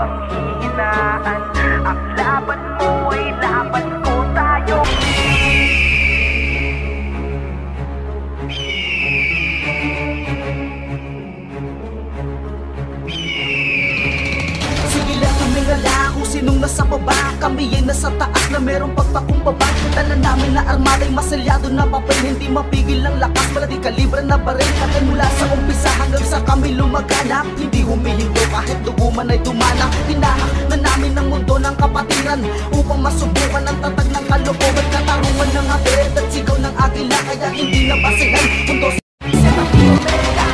bang hinaan? Ang laban mo ay laban ko, tayo. Sige lang tumingala kung sinong nasa baba. Kami ay nasa taas na merong pagpakumbaba. Dala namin na armada ay masalyado na papel. Hindi mapigil ang lakas, maladi kalibra na baril. Kaya mula sa umpisa hanggang sa kami lumaganap, hindi humihinto kahit duguman ay dumanak. Tinahak na namin ang mundo ng kapatiran upang masubukan ang tatag ng kalokohan. Katarungan ng habet at sigaw ng agila, kaya hindi na basihan mundo sa Latinoamerica.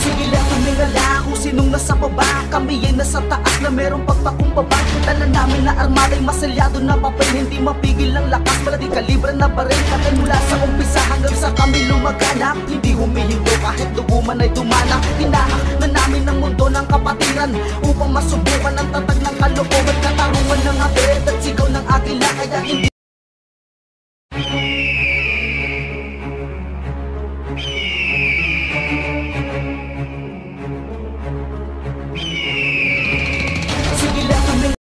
Sige lang tumingala kung sinong nasa baba. Kami ay nasa taas na merong pagpakumbaba. Dala namin na armada ay masalyado na papel. Hindi mapigil ang lakas, maladi kalibra na baril. Kaya mula sa umpisa hanggang sa kami lumaganap, hindi humihinto kahit duguman ay dumanak. Tinahak na namin ang mundo ng kapatiran upang masubukan ang tatag ng kalokohan. Katarungan ng habet at sigaw ng agila, kaya hindi sige lang tumingala.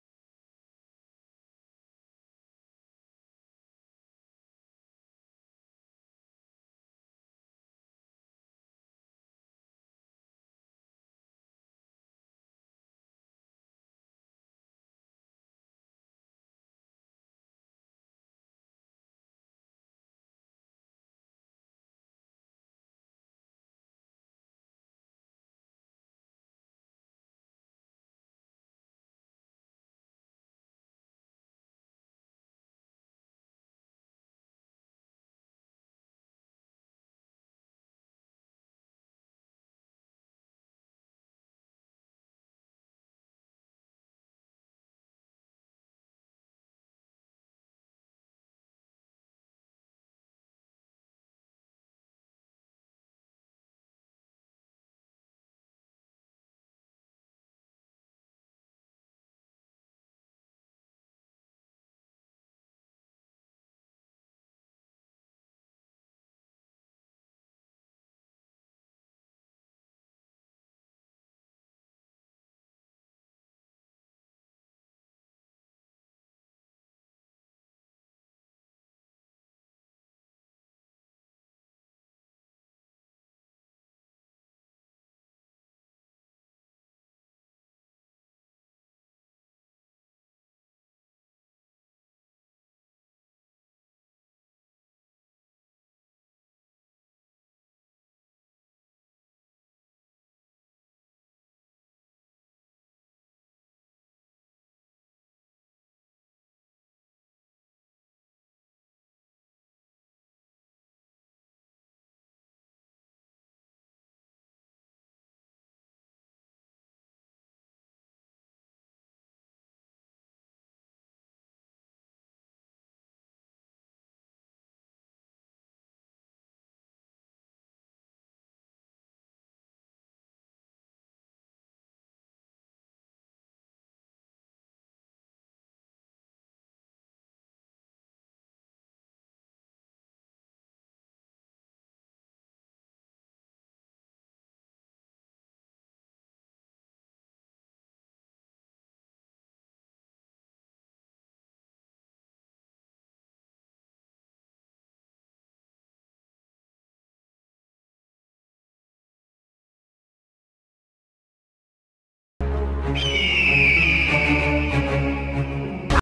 Thank you.